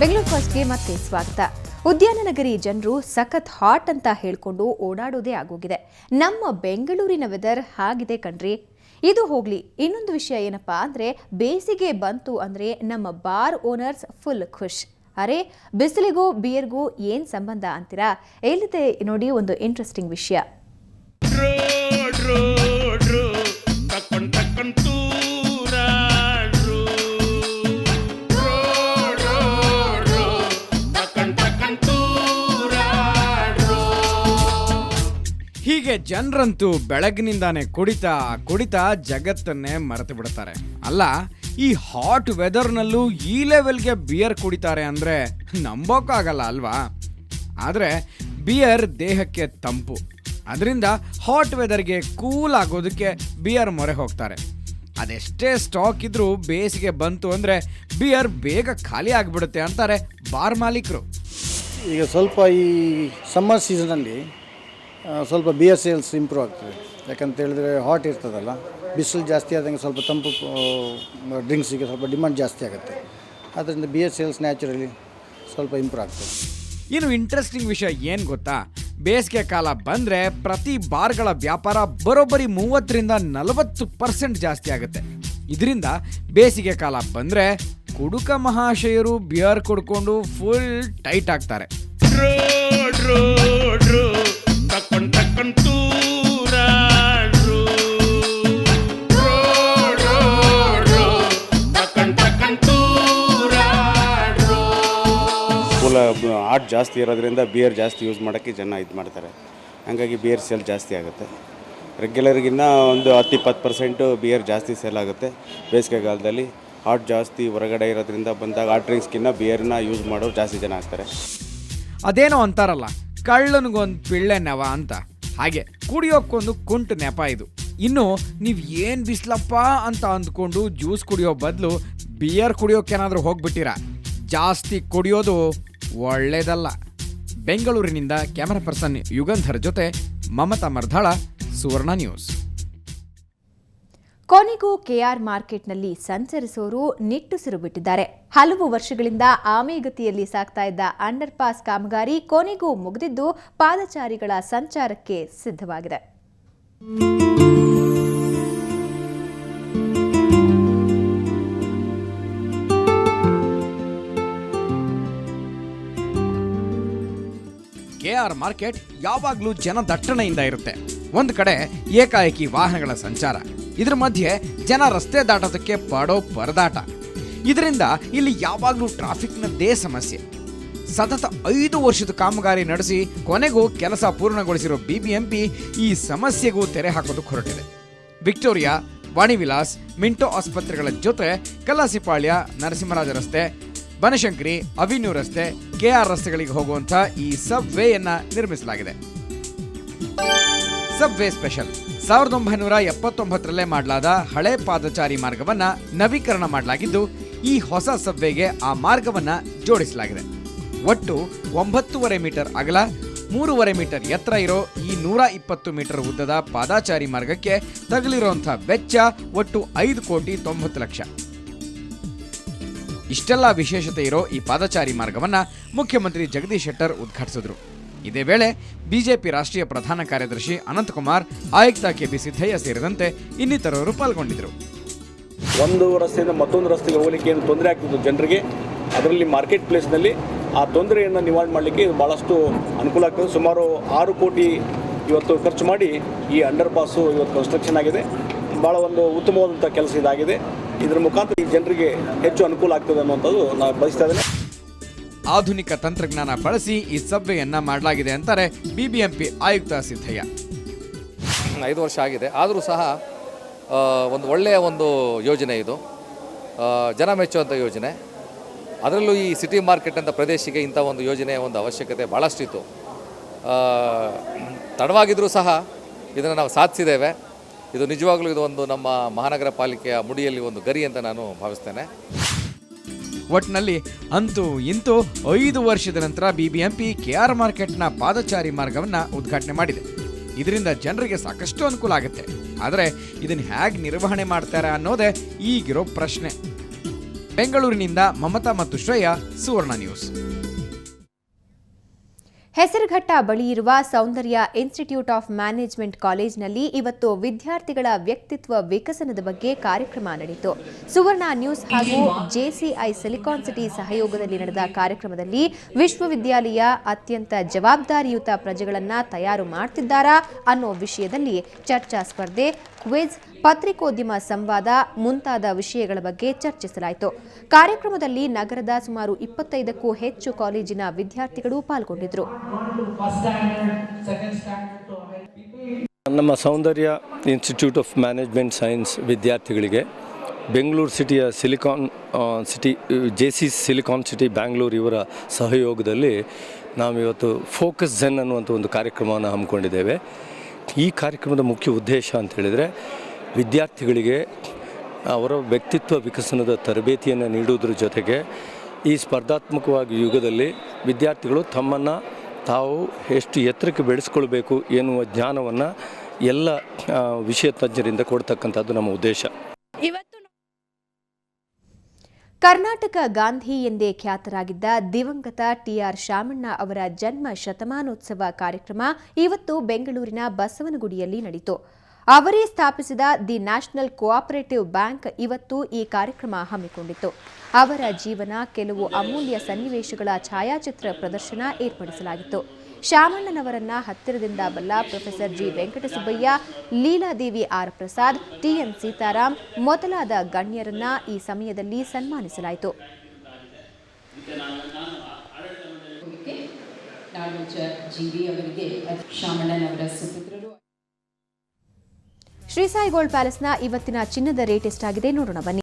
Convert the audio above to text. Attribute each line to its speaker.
Speaker 1: ಬೆಂಗಳೂರು ಫಸ್ಟ್ಗೆ ಮತ್ತೆ ಸ್ವಾಗತ. ಉದ್ಯಾನ ನಗರಿ ಜನರು ಸಖತ್ ಹಾಟ್ ಅಂತ ಹೇಳ್ಕೊಂಡು ಓಡಾಡೋದೇ ಆಗೋಗಿದೆ. ನಮ್ಮ ಬೆಂಗಳೂರಿನ ವೆದರ್ ಹಾಗಿದೆ ಕಣ್ರಿ. ಇದು ಹೋಗ್ಲಿ, ಇನ್ನೊಂದು ವಿಷಯ ಏನಪ್ಪಾ ಅಂದ್ರೆ ಬೇಸಿಗೆ ಬಂತು ಅಂದ್ರೆ ನಮ್ಮ ಬಾರ್ ಓನರ್ಸ್ ಫುಲ್ ಖುಷ್. ಅರೆ, ಬಿಸಿಲಿಗೂ ಬಿಯರ್ಗೂ ಏನ್ ಸಂಬಂಧ ಅಂತೀರಾ? ಎಲ್ಲಿದೆ ನೋಡಿ ಒಂದು ಇಂಟ್ರೆಸ್ಟಿಂಗ್ ವಿಷಯ.
Speaker 2: ಹೀಗೆ ಜನರಂತೂ ಬೆಳಗಿನಿಂದಾನೆ ಕುಡಿತಾ ಜಗತ್ತನ್ನೇ ಮರೆತು ಬಿಡ್ತಾರೆ. ಅಲ್ಲ, ಈ ಹಾಟ್ ವೆದರ್ನಲ್ಲೂ ಈ ಲೆವೆಲ್ಗೆ ಬಿಯರ್ ಕುಡಿತಾರೆ ಅಂದ್ರೆ ನಂಬೋಕ್ಕಾಗಲ್ಲ ಅಲ್ವಾ? ಆದರೆ ಬಿಯರ್ ದೇಹಕ್ಕೆ ತಂಪು, ಅದರಿಂದ ಹಾಟ್ ವೆದರ್ಗೆ ಕೂಲ್ ಆಗೋದಕ್ಕೆ ಬಿಯರ್ ಮೊರೆ ಹೋಗ್ತಾರೆ. ಅದೆಷ್ಟೇ ಸ್ಟಾಕ್ ಇದ್ರೂ ಬೇಸಿಗೆ ಬಂತು ಅಂದರೆ ಬಿಯರ್ ಬೇಗ ಖಾಲಿ ಆಗಿಬಿಡುತ್ತೆ ಅಂತಾರೆ ಬಾರ್ ಮಾಲೀಕರು.
Speaker 3: ಈಗ ಸ್ವಲ್ಪ ಈ ಸಮ್ಮರ್ ಸೀಸನಲ್ಲಿ ಸ್ವಲ್ಪ ಬಿಯರ್ ಸೇಲ್ಸ್ ಇಂಪ್ರೂವ್ ಆಗ್ತದೆ. ಯಾಕಂತ ಹೇಳಿದ್ರೆ ಹಾಟ್ ಇರ್ತದಲ್ಲ, ಬಿಸಿಲು ಜಾಸ್ತಿ ಆದಂಗೆ ಸ್ವಲ್ಪ ತಂಪು ಡ್ರಿಂಕ್ಸಿಗೆ ಸ್ವಲ್ಪ ಡಿಮಾಂಡ್ ಜಾಸ್ತಿ ಆಗುತ್ತೆ. ಅದರಿಂದ ಬಿಯರ್ ಸೇಲ್ಸ್ ನ್ಯಾಚುರಲಿ ಸ್ವಲ್ಪ ಇಂಪ್ರೂವ್ ಆಗ್ತದೆ.
Speaker 2: ಇನ್ನು ಇಂಟ್ರೆಸ್ಟಿಂಗ್ ವಿಷಯ ಏನು ಗೊತ್ತಾ? ಬೇಸಿಗೆ ಕಾಲ ಬಂದರೆ ಪ್ರತಿ ಬಾರ್ಗಳ ವ್ಯಾಪಾರ ಬರೋಬ್ಬರಿ 30-40% ಜಾಸ್ತಿ ಆಗುತ್ತೆ. ಇದರಿಂದ ಬೇಸಿಗೆ ಕಾಲ ಬಂದರೆ ಕುಡುಕ ಮಹಾಶಯರು ಬಿಯರ್ ಕುಡ್ಕೊಂಡು ಫುಲ್ ಟೈಟ್ ಆಗ್ತಾರೆ.
Speaker 4: ಹಾಟ್ ಜಾಸ್ತಿ ಇರೋದ್ರಿಂದ ಬಿಯರ್ ಜಾಸ್ತಿ ಯೂಸ್ ಮಾಡೋಕ್ಕೆ ಜನ ಇದು ಮಾಡ್ತಾರೆ. ಹಾಗಾಗಿ ಬಿಯರ್ ಸೇಲ್ ಜಾಸ್ತಿ ಆಗುತ್ತೆ. ರೆಗ್ಯುಲರ್ಗಿನ್ನ ಒಂದು 10-20% ಬಿಯರ್ ಜಾಸ್ತಿ ಸೇಲ್ ಆಗುತ್ತೆ ಬೇಸಿಗೆಗಾಲದಲ್ಲಿ. ಹಾಟ್ ಜಾಸ್ತಿ ಹೊರಗಡೆ ಇರೋದ್ರಿಂದ ಬಂದಾಗ ಹಾಟ್ ಡ್ರಿಂಕ್ಸ್ಗಿನ್ನ ಬಿಯರ್ನ ಯೂಸ್ ಮಾಡೋರು ಜಾಸ್ತಿ ಜನ ಆಗ್ತಾರೆ.
Speaker 2: ಅದೇನೋ ಅಂತಾರಲ್ಲ, ಕಳ್ಳನಿಗೊಂದು ಪಿಳ್ಳೆ ನೆವ ಅಂತ, ಹಾಗೆ ಕುಡಿಯೋಕ್ಕೊಂದು ಕುಂಟು ನೆಪ ಇದು. ಇನ್ನು ನೀವು ಏನು ಬಿಸ್ಲಪ್ಪ ಅಂತ ಅಂದ್ಕೊಂಡು ಜ್ಯೂಸ್ ಕುಡಿಯೋ ಬದಲು ಬಿಯರ್ ಕುಡಿಯೋಕ್ಕೇನಾದರೂ ಹೋಗ್ಬಿಟ್ಟಿರಾ? ಜಾಸ್ತಿ ಕುಡಿಯೋದು ಒಳ್ಳೇದಲ್ಲ. ಬೆಂಗಳೂರಿನಿಂದ ಕ್ಯಾಮರಾ ಪರ್ಸನ್ ಯುಗಂಧರ್ ಜೊತೆ ಮಮತಾ ಮರ್ಧಾಳ, ಸುವರ್ಣ ನ್ಯೂಸ್.
Speaker 1: ಕೊನೆಗೂ ಕೆಆರ್ ಮಾರ್ಕೆಟ್ನಲ್ಲಿ ಸಂಚರಿಸೋರು ನಿಟ್ಟುಸಿರು ಬಿಟ್ಟಿದ್ದಾರೆ. ಹಲವು ವರ್ಷಗಳಿಂದ ಆಮೆಗತಿಯಲ್ಲಿ ಸಾಗ್ತಾ ಇದ್ದ ಅಂಡರ್ ಪಾಸ್ ಕಾಮಗಾರಿ ಕೊನೆಗೂ ಮುಗಿದಿದ್ದು ಪಾದಚಾರಿಗಳ ಸಂಚಾರಕ್ಕೆ ಸಿದ್ಧವಾಗಿದೆ.
Speaker 2: ಕೆಆರ್ ಮಾರ್ಕೆಟ್ ಯಾವಾಗಲೂ ಜನ ದಟ್ಟಣೆಯಿಂದ ಇರುತ್ತೆ. ಒಂದು ಕಡೆ ಏಕಾಏಕಿ ವಾಹನಗಳ ಸಂಚಾರ, ಇದ್ರ ಮಧ್ಯೆ ಜನ ರಸ್ತೆ ದಾಟೋದಕ್ಕೆ ಪಡೋ ಪರದಾಟ. ಇದರಿಂದ ಇಲ್ಲಿ ಯಾವಾಗಲೂ ಟ್ರಾಫಿಕ್ನದ್ದೇ ಸಮಸ್ಯೆ. ಸತತ 5 ವರ್ಷದ ಕಾಮಗಾರಿ ನಡೆಸಿ ಕೊನೆಗೂ ಕೆಲಸ ಪೂರ್ಣಗೊಳಿಸಿರೋ ಬಿಬಿಎಂಪಿ ಈ ಸಮಸ್ಯೆಗೂ ತೆರೆ ಹಾಕೋದಕ್ಕೆ ಹೊರಟಿದೆ. ವಿಕ್ಟೋರಿಯಾ, ವಾಣಿವಿಲಾಸ್, ಮಿಂಟೋ ಆಸ್ಪತ್ರೆಗಳ ಜೊತೆ ಕಲಾಸಿಪಾಳ್ಯ, ನರಸಿಂಹರಾಜ ರಸ್ತೆ, ಬನಶಂಕರಿ, ಅವಿನ್ಯೂ ರಸ್ತೆ, ಕೆಆರ್ ರಸ್ತೆಗಳಿಗೆ ಹೋಗುವಂಥ ಈ ಸಬ್ ವೇಯನ್ನ ನಿರ್ಮಿಸಲಾಗಿದೆ. ಸಬ್ ವೇ ಸ್ಪೆಷಲ್ 1979ರಲ್ಲೇ ಮಾಡಲಾದ ಹಳೆ ಪಾದಚಾರಿ ಮಾರ್ಗವನ್ನ ನವೀಕರಣ ಮಾಡಲಾಗಿದ್ದು, ಈ ಹೊಸ ಸಬ್ವೇಗೆ ಆ ಮಾರ್ಗವನ್ನ ಜೋಡಿಸಲಾಗಿದೆ. ಒಟ್ಟು 9.5 ಮೀಟರ್ ಅಗಲ, 3.5 ಮೀಟರ್ ಎತ್ತರ ಇರೋ ಈ 120 ಮೀಟರ್ ಉದ್ದದ ಪಾದಚಾರಿ ಮಾರ್ಗಕ್ಕೆ ತಗಲಿರುವಂಥ ವೆಚ್ಚ ಒಟ್ಟು 5,90,00,000. ಇಷ್ಟೆಲ್ಲ ವಿಶೇಷತೆ ಇರೋ ಈ ಪಾದಚಾರಿ ಮಾರ್ಗವನ್ನ ಮುಖ್ಯಮಂತ್ರಿ ಜಗದೀಶ್ ಶೆಟ್ಟರ್ ಉದ್ಘಾಟಿಸಿದ್ರು. ಇದೇ ವೇಳೆ ಬಿಜೆಪಿ ರಾಷ್ಟ್ರೀಯ ಪ್ರಧಾನ ಕಾರ್ಯದರ್ಶಿ ಅನಂತಕುಮಾರ್, ಆಯುಕ್ತ ಕೆಬಿ ಸಿದ್ದಯ್ಯ ಸೇರಿದಂತೆ ಇನ್ನಿತರರು ಪಾಲ್ಗೊಂಡಿದ್ದರು.
Speaker 5: ಒಂದು ರಸ್ತೆಯಿಂದ ಮತ್ತೊಂದು ರಸ್ತೆಗೆ ಹೋಗಲಿಕ್ಕೆ ಏನು ತೊಂದರೆ ಆಗ್ತಿತ್ತು ಜನರಿಗೆ, ಅದರಲ್ಲಿ ಮಾರ್ಕೆಟ್ ಪ್ಲೇಸ್ನಲ್ಲಿ ಆ ತೊಂದರೆಯನ್ನು ನಿವಾರಣೆ ಮಾಡಲಿಕ್ಕೆ ಭಾಳಷ್ಟು ಅನುಕೂಲ ಆಗ್ತದೆ. ಸುಮಾರು 6 ಕೋಟಿ ಇವತ್ತು ಖರ್ಚು ಮಾಡಿ ಈ ಅಂಡರ್ ಪಾಸು ಇವತ್ತು ಕನ್ಸ್ಟ್ರಕ್ಷನ್ ಆಗಿದೆ. ಭಾಳ ಒಂದು ಉತ್ತಮವಾದಂಥ ಕೆಲಸ ಇದಾಗಿದೆ. ಇದರ ಮುಖಾಂತರ ಈ ಜನರಿಗೆ ಹೆಚ್ಚು ಅನುಕೂಲ ಆಗ್ತದೆ ಅನ್ನುವಂಥದ್ದು ನಾನು ಬಯಸ್ತಾ ಇದ್ದೇನೆ.
Speaker 2: ಆಧುನಿಕ ತಂತ್ರಜ್ಞಾನ ಬಳಸಿ ಈ ಸಬ್ವೆಯನ್ನ ಮಾಡಲಾಗಿದೆ ಅಂತಾರೆ ಬಿಬಿಎಂಪಿ ಆಯುಕ್ತ ಸಿದ್ದಯ್ಯ.
Speaker 6: 5 ವರ್ಷ ಆಗಿದೆ, ಆದರೂ ಸಹ ಒಂದು ಒಳ್ಳೆಯ ಒಂದು ಯೋಜನೆ ಇದು, ಜನ ಮೆಚ್ಚುವಂಥ ಯೋಜನೆ. ಅದರಲ್ಲೂ ಈ ಸಿಟಿ ಮಾರ್ಕೆಟ್ ಅಂತ ಪ್ರದೇಶಕ್ಕೆ ಇಂಥ ಒಂದು ಯೋಜನೆಯ ಒಂದು ಅವಶ್ಯಕತೆ ಭಾಳಷ್ಟಿತ್ತು. ತಡವಾಗಿದ್ದರೂ ಸಹ ಇದನ್ನು ನಾವು ಸಾಧಿಸಿದ್ದೇವೆ. ಇದು ನಿಜವಾಗ್ಲೂ ಇದು ಒಂದು ನಮ್ಮ ಮಹಾನಗರ ಪಾಲಿಕೆಯ ಮುಡಿಯಲ್ಲಿ ಒಂದು ಗರಿ ಅಂತ ನಾನು ಭಾವಿಸ್ತೇನೆ.
Speaker 2: ಒಟ್ಟಿನಲ್ಲಿ ಅಂತೂ ಇಂತೂ 5 ವರ್ಷದ ನಂತರ ಬಿಬಿಎಂಪಿ ಕೆಆರ್ ಮಾರ್ಕೆಟ್ನ ಪಾದಚಾರಿ ಮಾರ್ಗವನ್ನು ಉದ್ಘಾಟನೆ ಮಾಡಿದೆ. ಇದರಿಂದ ಜನರಿಗೆ ಸಾಕಷ್ಟು ಅನುಕೂಲ ಆಗುತ್ತೆ. ಆದರೆ ಇದನ್ನು ಹೇಗೆ ನಿರ್ವಹಣೆ ಮಾಡ್ತಾರೆ ಅನ್ನೋದೇ ಈಗಿರೋ ಪ್ರಶ್ನೆ. ಬೆಂಗಳೂರಿನಿಂದ ಮಮತಾ ಮತ್ತು ಶ್ರೇಯಾ, ಸುವರ್ಣ ನ್ಯೂಸ್.
Speaker 1: ಹೆಸರುಘಟ್ಟ ಬಳಿ ಇರುವ ಸೌಂದರ್ಯ ಇನ್ಸ್ಟಿಟ್ಯೂಟ್ ಆಫ್ ಮ್ಯಾನೇಜ್ಮೆಂಟ್ ಕಾಲೇಜಿನಲ್ಲಿ ಇವತ್ತು ವಿದ್ಯಾರ್ಥಿಗಳ ವ್ಯಕ್ತಿತ್ವ ವಿಕಸನದ ಬಗ್ಗೆ ಕಾರ್ಯಕ್ರಮ ನಡೆಯಿತು. ಸುವರ್ಣ ನ್ಯೂಸ್ ಹಾಗೂ ಜೆಸಿಐ ಸಿಲಿಕಾನ್ ಸಿಟಿ ಸಹಯೋಗದಲ್ಲಿ ನಡೆದ ಕಾರ್ಯಕ್ರಮದಲ್ಲಿ ವಿಶ್ವವಿದ್ಯಾಲಯ ಅತ್ಯಂತ ಜವಾಬ್ದಾರಿಯುತ ಪ್ರಜೆಗಳನ್ನು ತಯಾರು ಮಾಡ್ತಿದ್ದಾರಾ ಅನ್ನೋ ವಿಷಯದಲ್ಲಿ ಚರ್ಚಾ ಸ್ಪರ್ಧೆ, ಕ್ವಿಜ್, ಪತ್ರಿಕೋದ್ಯಮ ಸಂವಾದ ಮುಂತಾದ ವಿಷಯಗಳ ಬಗ್ಗೆ ಚರ್ಚಿಸಲಾಯಿತು. ಕಾರ್ಯಕ್ರಮದಲ್ಲಿ ನಗರದ ಸುಮಾರು 25ಕ್ಕೂ ಹೆಚ್ಚು ಕಾಲೇಜಿನ ವಿದ್ಯಾರ್ಥಿಗಳು ಪಾಲ್ಗೊಂಡಿದ್ದರು.
Speaker 7: ನಮ್ಮ Soundarya institute of management science ವಿದ್ಯಾರ್ಥಿಗಳಿಗೆ ಬೆಂಗಳೂರು ಸಿಟಿಯ silicon city JC silicon city Bangalore ಇವರ ಸಹಯೋಗದಲ್ಲಿ ನಾವಿವತ್ತು ಫೋಕಸ್ ಝೆನ್ ಅನ್ನುವಂಥ ಒಂದು ಕಾರ್ಯಕ್ರಮವನ್ನು ಹಮ್ಮಿಕೊಂಡಿದ್ದೇವೆ. ಈ ಕಾರ್ಯಕ್ರಮದ ಮುಖ್ಯ ಉದ್ದೇಶ ಅಂತ ಹೇಳಿದರೆ ವಿದ್ಯಾರ್ಥಿಗಳಿಗೆ ಅವರ ವ್ಯಕ್ತಿತ್ವ ವಿಕಸನದ ತರಬೇತಿಯನ್ನು ನೀಡುವುದರ ಜೊತೆಗೆ ಈ ಸ್ಪರ್ಧಾತ್ಮಕವಾಗಿ ಯುಗದಲ್ಲಿ ವಿದ್ಯಾರ್ಥಿಗಳು ತಮ್ಮನ್ನು ತಾವು ಎಷ್ಟು ಎತ್ತರಕ್ಕೆ ಬೆಳೆಸ್ಕೊಳ್ಬೇಕು ಎನ್ನುವ ಜ್ಞಾನವನ್ನು ಎಲ್ಲ ವಿಷಯ ತಜ್ಞರಿಂದ ಕೊಡ್ತಕ್ಕಂಥದ್ದು ನಮ್ಮ ಉದ್ದೇಶ.
Speaker 1: ಕರ್ನಾಟಕ ಗಾಂಧಿ ಎಂದೇ ಖ್ಯಾತರಾಗಿದ್ದ ದಿವಂಗತ ಟಿಆರ್ ಶಾಮಣ್ಣ ಅವರ ಜನ್ಮ ಶತಮಾನೋತ್ಸವ ಕಾರ್ಯಕ್ರಮ ಇವತ್ತು ಬೆಂಗಳೂರಿನ ಬಸವನಗುಡಿಯಲ್ಲಿ ನಡೆಯಿತು. ಅವರೇ ಸ್ಥಾಪಿಸಿದ ದಿ ನ್ಯಾಷನಲ್ ಕೋಆಪರೇಟಿವ್ ಬ್ಯಾಂಕ್ ಇವತ್ತು ಈ ಕಾರ್ಯಕ್ರಮ ಹಮ್ಮಿಕೊಂಡಿತ್ತು. ಅವರ ಜೀವನ, ಕೆಲವು ಅಮೂಲ್ಯ ಸನ್ನಿವೇಶಗಳ ಛಾಯಾಚಿತ್ರ ಪ್ರದರ್ಶನ ಏರ್ಪಡಿಸಲಾಗಿತ್ತು. ಶಾಮಣ್ಣನವರನ್ನ ಹತ್ತಿರದಿಂದ ಬಲ್ಲ professor G Venkatasubbaiah, Leeladevi R Prasad, TN Seetharam ಮೊದಲಾದ ಗಣ್ಯರನ್ನ ಈ ಸಮಯದಲ್ಲಿ ಸನ್ಮಾನಿಸಲಾಯಿತು. ಶ್ರೀ ಸಾಯಿ ಗೋಲ್ಡ್ ಪ್ಯಾಲೇಸ್ನ ಇವತ್ತಿನ ಚಿನ್ನದ ರೇಟ್ ಎಷ್ಟಾಗಿದೆ ನೋಡೋಣ ಬನ್ನಿ.